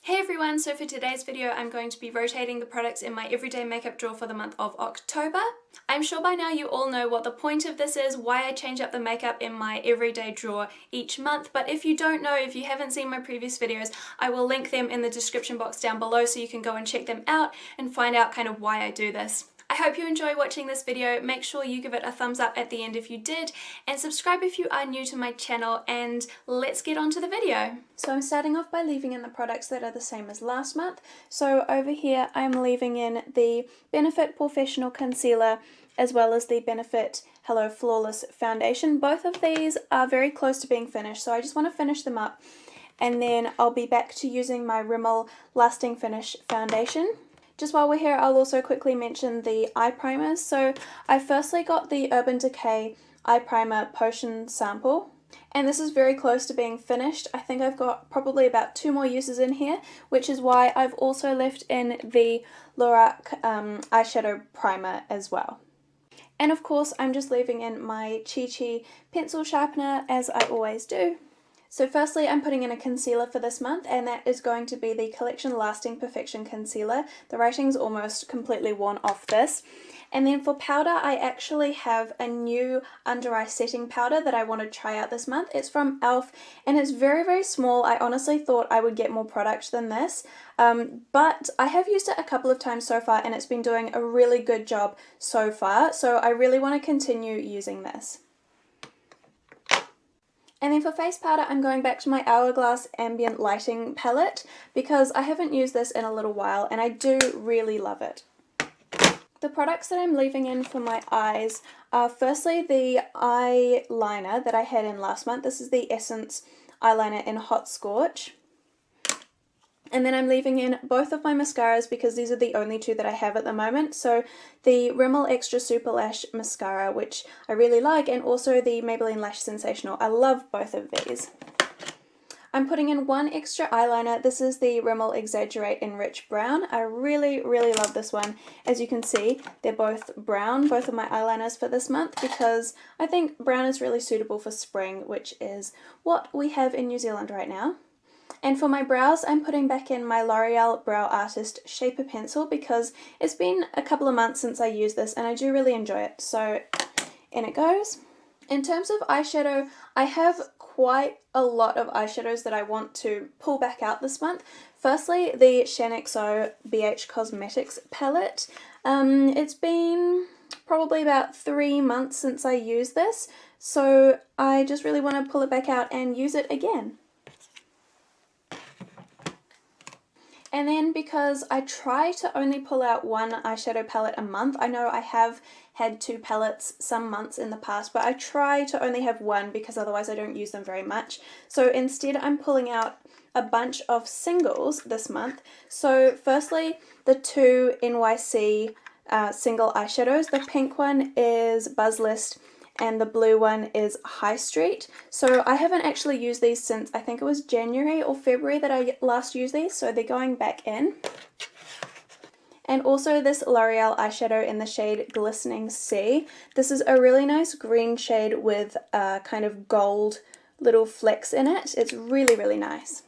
Hey everyone, so for today's video I'm going to be rotating the products in my everyday makeup drawer for the month of October. I'm sure by now you all know what the point of this is, why I change up the makeup in my everyday drawer each month, but if you don't know, if you haven't seen my previous videos, I will link them in the description box down below so you can go and check them out and find out kind of why I do this. I hope you enjoy watching this video. Make sure you give it a thumbs up at the end if you did, and subscribe if you are new to my channel, and let's get on to the video. So I'm starting off by leaving in the products that are the same as last month. So over here I'm leaving in the Benefit Professional Concealer as well as the Benefit Hello Flawless Foundation. Both of these are very close to being finished, so I just want to finish them up, and then I'll be back to using my Rimmel Lasting Finish Foundation. Just while we're here, I'll also quickly mention the eye primers. So I firstly got the Urban Decay Eye Primer Potion Sample, and this is very close to being finished. I think I've got probably about 2 more uses in here, which is why I've also left in the Lorac eyeshadow primer as well. And of course, I'm just leaving in my Chi Chi pencil sharpener, as I always do. So firstly, I'm putting in a concealer for this month, and that is going to be the Collection Lasting Perfection Concealer. The writing's almost completely worn off this. And then for powder, I actually have a new under eye setting powder that I want to try out this month. It's from e.l.f. and it's very, very small. I honestly thought I would get more product than this, but I have used it a couple of times so far and it's been doing a really good job so far. So I really want to continue using this. And then for face powder, I'm going back to my Hourglass Ambient Lighting palette because I haven't used this in a little while and I do really love it. The products that I'm leaving in for my eyes are firstly the eyeliner that I had in last month. This is the Essence eyeliner in Hot Scorch. And then I'm leaving in both of my mascaras because these are the only 2 that I have at the moment. So the Rimmel Extra Super Lash Mascara, which I really like, and also the Maybelline Lash Sensational. I love both of these. I'm putting in 1 extra eyeliner. This is the Rimmel Exaggerate in Rich Brown. I really, really love this one. As you can see, they're both brown, both of my eyeliners for this month, because I think brown is really suitable for spring, which is what we have in New Zealand right now. And for my brows, I'm putting back in my L'Oreal Brow Artist Shaper Pencil because it's been a couple of months since I used this and I do really enjoy it. So in it goes. In terms of eyeshadow, I have quite a lot of eyeshadows that I want to pull back out this month. Firstly, the Shaaanxo BH Cosmetics palette. It's been probably about 3 months since I used this, so I just really want to pull it back out and use it again. And then because I try to only pull out 1 eyeshadow palette a month, I know I have had 2 palettes some months in the past, but I try to only have 1 because otherwise I don't use them very much. So instead I'm pulling out a bunch of singles this month. So firstly, the 2 NYC single eyeshadows. The pink one is Buzz List and the blue one is High Street. So I haven't actually used these since I think it was January or February that I last used these, so they're going back in. And also this L'Oreal eyeshadow in the shade Glistening Sea. This is a really nice green shade with kind of gold little flecks in it. It's really, really nice.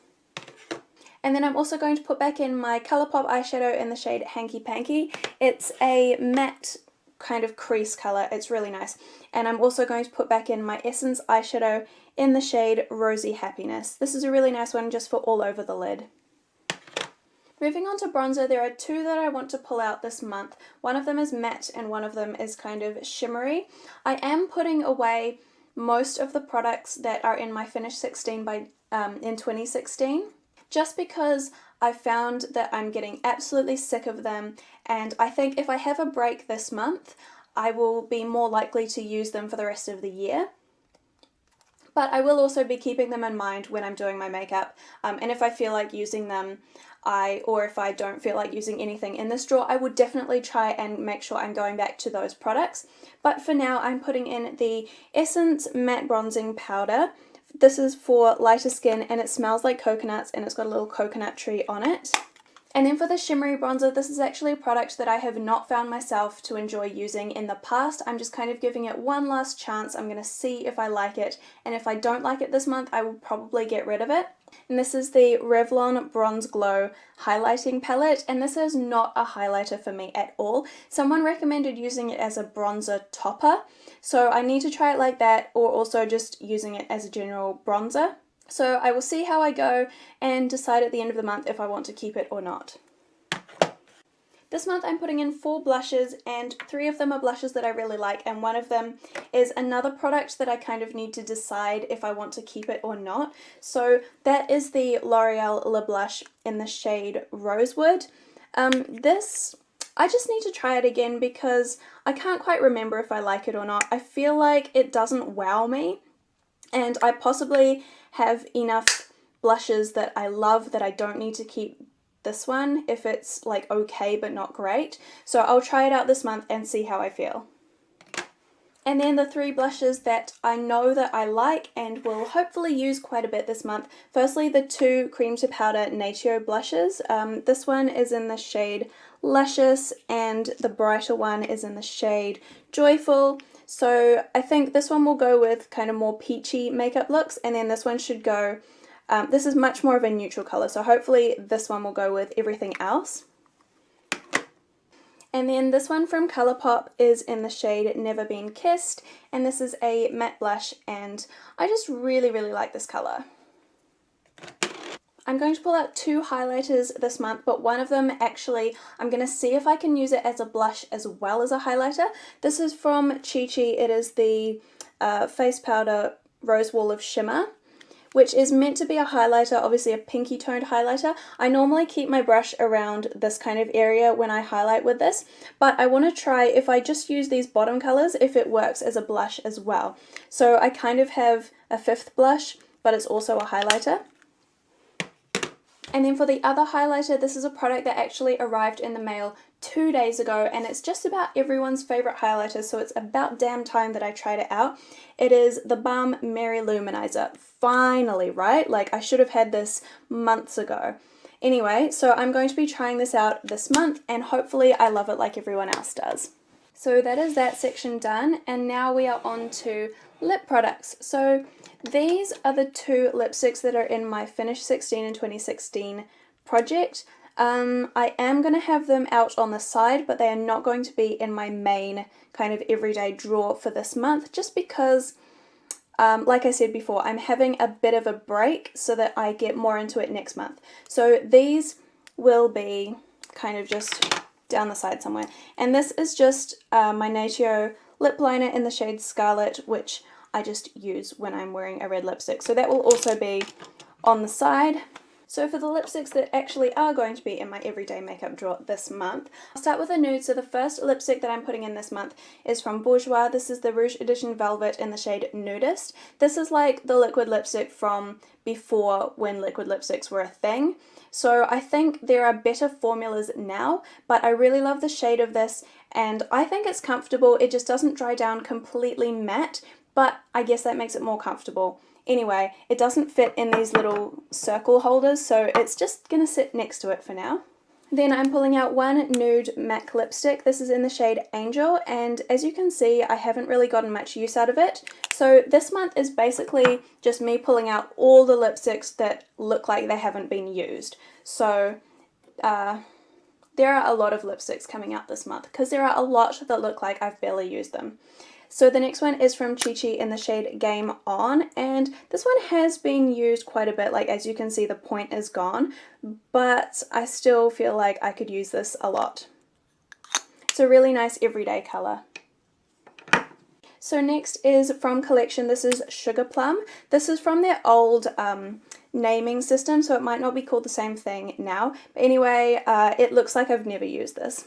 And then I'm also going to put back in my Colourpop eyeshadow in the shade Hanky Panky. It's a matte kind of crease colour. It's really nice. And I'm also going to put back in my Essence eyeshadow in the shade Rosy Happiness. This is a really nice one just for all over the lid. Moving on to bronzer, there are 2 that I want to pull out this month. One of them is matte and one of them is kind of shimmery. I am putting away most of the products that are in my Finish 16 in 2016, just because I found that I'm getting absolutely sick of them, and I think if I have a break this month, I will be more likely to use them for the rest of the year. But I will also be keeping them in mind when I'm doing my makeup, and if I feel like using them, or if I don't feel like using anything in this drawer, I would definitely try and make sure I'm going back to those products. But for now, I'm putting in the Essence Matte Bronzing Powder. This is for lighter skin and it smells like coconuts and it's got a little coconut tree on it. And then for the shimmery bronzer, this is actually a product that I have not found myself to enjoy using in the past. I'm just kind of giving it one last chance. I'm going to see if I like it, and if I don't like it this month, I will probably get rid of it. And this is the Revlon Bronze Glow highlighting palette, and this is not a highlighter for me at all. Someone recommended using it as a bronzer topper, so I need to try it like that, or also just using it as a general bronzer. So I will see how I go and decide at the end of the month if I want to keep it or not. This month I'm putting in 4 blushes, and 3 of them are blushes that I really like, and one of them is another product that I kind of need to decide if I want to keep it or not. So that is the L'Oreal Lip Blush in the shade Rosewood. This, I just need to try it again because I can't quite remember if I like it or not. I feel like it doesn't wow me, and I possibly have enough blushes that I love that I don't need to keep this one if it's like okay but not great. So I'll try it out this month and see how I feel. And then the 3 blushes that I know that I like and will hopefully use quite a bit this month. Firstly, the 2 cream to powder Natio blushes. This one is in the shade Luscious and the brighter one is in the shade Joyful. So I think this one will go with kind of more peachy makeup looks, and then this one should go this is much more of a neutral colour, so hopefully this one will go with everything else. And then this one from Colourpop is in the shade Never Been Kissed, and this is a matte blush, and I just really like this colour. I'm going to pull out 2 highlighters this month, but one of them actually, I'm going to see if I can use it as a blush as well as a highlighter. This is from Chi Chi. It is the Face Powder Rose Wall of Shimmer, which is meant to be a highlighter, obviously a pinky toned highlighter. I normally keep my brush around this kind of area when I highlight with this, but I want to try if I just use these bottom colours, if it works as a blush as well. So I kind of have a 5th blush, but it's also a highlighter. And then for the other highlighter, this is a product that actually arrived in the mail 2 days ago, and it's just about everyone's favourite highlighter, so it's about damn time that I tried it out. It is the Balm Mary Luminizer. Finally, right? Like, I should have had this months ago. Anyway, so I'm going to be trying this out this month, and hopefully I love it like everyone else does. So that is that section done, and now we are on to lip products. So these are the 2 lipsticks that are in my Finish 16 in 2016 project. I am going to have them out on the side, but they are not going to be in my main kind of everyday drawer for this month, just because, like I said before, I'm having a bit of a break so that I get more into it next month. So these will be kind of just down the side somewhere. And this is just my Natio lip liner in the shade Scarlet, which I just use when I'm wearing a red lipstick. So that will also be on the side. So for the lipsticks that actually are going to be in my everyday makeup drawer this month, I'll start with a nude. So the first lipstick that I'm putting in this month is from Bourjois. This is the Rouge Edition Velvet in the shade Nudist. This is like the liquid lipstick from before when liquid lipsticks were a thing. So I think there are better formulas now, but I really love the shade of this, and I think it's comfortable. It just doesn't dry down completely matte, but I guess that makes it more comfortable. Anyway, it doesn't fit in these little circle holders, so it's just going to sit next to it for now. Then I'm pulling out one nude MAC lipstick. This is in the shade Angel, and as you can see, I haven't really gotten much use out of it. So this month is basically just me pulling out all the lipsticks that look like they haven't been used. So there are a lot of lipsticks coming out this month, because there are a lot that look like I've barely used them. So the next one is from Chi Chi in the shade Game On, and this one has been used quite a bit. Like, as you can see, the point is gone, but I still feel like I could use this a lot. It's a really nice everyday colour. So next is from Collection. This is Sugar Plum. This is from their old naming system, so it might not be called the same thing now. But anyway, it looks like I've never used this.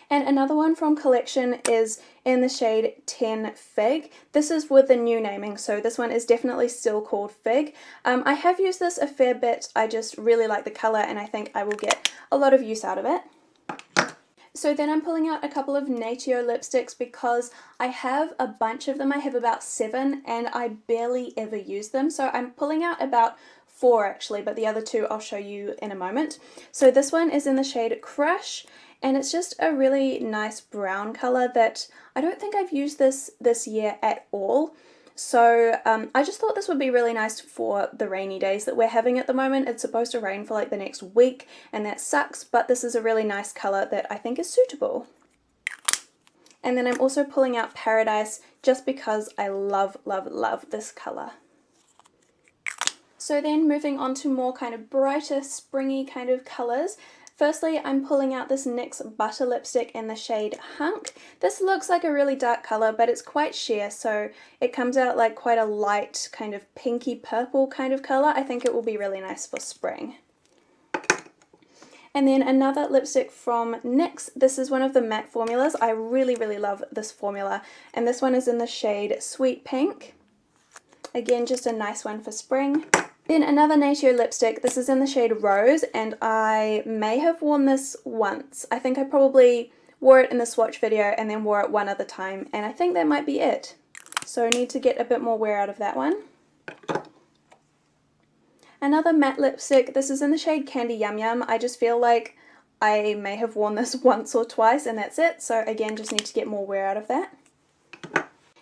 And another one from Collection is in the shade 10 Fig. This is with the new naming, so this one is definitely still called Fig. I have used this a fair bit. I just really like the colour, and I think I will get a lot of use out of it. So then I'm pulling out a couple of Natio lipsticks because I have a bunch of them. I have about 7 and I barely ever use them. So I'm pulling out about 4 actually, but the other 2 I'll show you in a moment. So this one is in the shade Crush, and it's just a really nice brown colour that I don't think I've used this year at all. So I just thought this would be really nice for the rainy days that we're having at the moment. It's supposed to rain for like the next week and that sucks, but this is a really nice colour that I think is suitable. And then I'm also pulling out Paradise just because I love, love, love this colour. So then moving on to more kind of brighter, springy kind of colours. Firstly, I'm pulling out this NYX Butter lipstick in the shade Hunk. This looks like a really dark colour, but it's quite sheer, so it comes out like quite a light, kind of pinky purple kind of colour. I think it will be really nice for spring. And then another lipstick from NYX. This is one of the matte formulas. I really, really love this formula. And this one is in the shade Sweet Pink. Again, just a nice one for spring. Then another Natio lipstick. This is in the shade Rose, and I may have worn this once. I think I probably wore it in the swatch video and then wore it one other time, and I think that might be it. So I need to get a bit more wear out of that one. Another matte lipstick. This is in the shade Candy Yum Yum. I just feel like I may have worn this once or twice and that's it. So again, just need to get more wear out of that.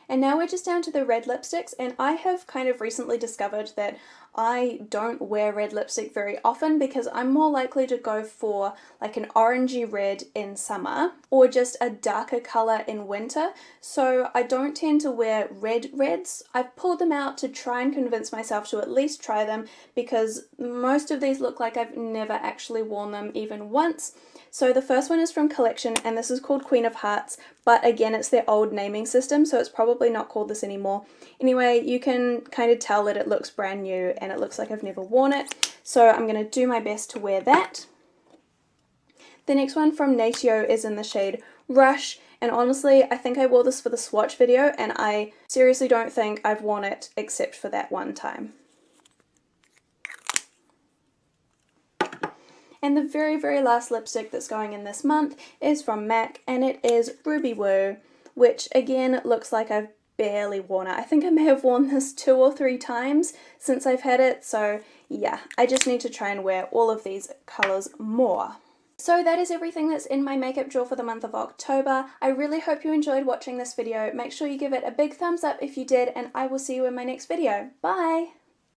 And now we're just down to the red lipsticks, and I have kind of recently discovered that I don't wear red lipstick very often because I'm more likely to go for like an orangey red in summer or just a darker colour in winter, so I don't tend to wear reds. I've pulled them out to try and convince myself to at least try them because most of these look like I've never actually worn them even once. So the first one is from Collection, and this is called Queen of Hearts, but again it's their old naming system, so it's probably not called this anymore. Anyway, you can kind of tell that it looks brand new and it looks like I've never worn it, so I'm going to do my best to wear that. The next one from Natio is in the shade Rush, and honestly I think I wore this for the swatch video and I seriously don't think I've worn it except for that one time. And the very, very last lipstick that's going in this month is from MAC, and it is Ruby Woo, which again looks like I've barely worn it. I think I may have worn this 2 or 3 times since I've had it, so yeah, I just need to try and wear all of these colours more. So that is everything that's in my makeup drawer for the month of October. I really hope you enjoyed watching this video. Make sure you give it a big thumbs up if you did, and I will see you in my next video. Bye!